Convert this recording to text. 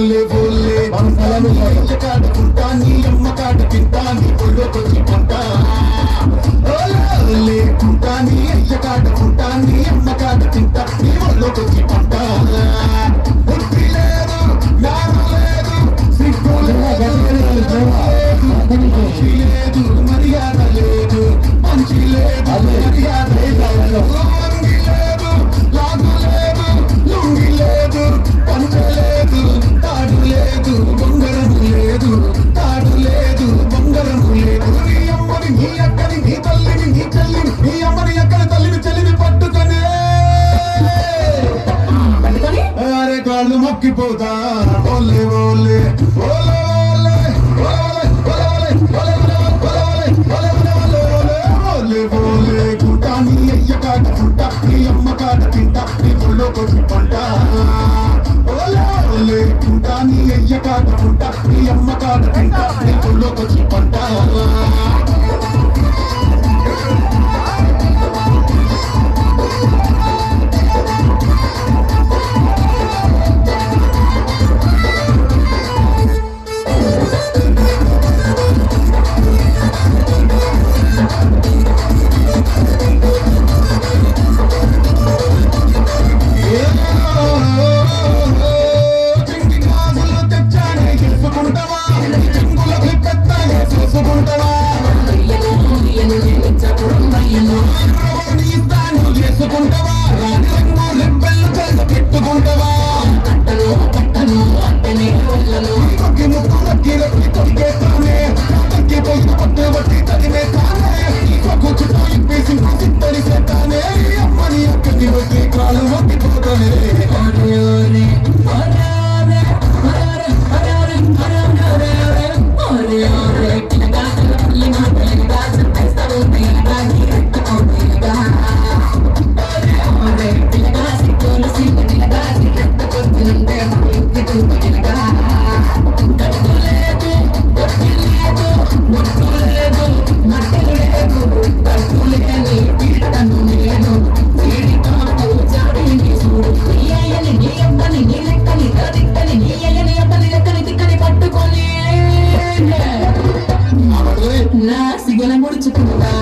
ఓలే ఓలే కాడుకుంటా నీ అమ్మ కాడు తింటా నీ ఒళ్ళోకొచ్చి కొంటా ఓలే ఓలే కుంటా నీ అయ్య కాడుకుంటా నీ అమ్మ కాడు తింటా నీ ఒళ్ళోకొచ్చి కొంటా బుద్ధి లేదు జ్ఞానం లేదు సిగ్గు లేదు మంచి లేదు మర్యాద లేదు మంచి లేదు మర్యాద లేదు వంగి లేదు లాగు లేదు లుంగి లేదు పంచ లేదు తాడు లేదు బొంగరం లేదు తాడు లేదు బొంగరం లేదు నీ అమ్మని నీ అక్కని నీ తల్లిని నీ చెల్లిని నీ అమ్మని అక్కని తల్లిని చెల్లిని పట్టుకొని అరే కాళ్ళు మొక్కిపోతా ఓలే ఓలే ఓలే గుంటా నీ అయ్య కాడ గుంటా నీ అమ్మ కాడ తింటా నీ ఒళ్ళో కొట్టి పంట ఓలే గుంటా నీ అయ్య కాడ గుంటా నీ అమ్మ కాడ తింటా నీ ఒళ్ళో కొట్టి పంట నా సిగల ముడుచుకుంటా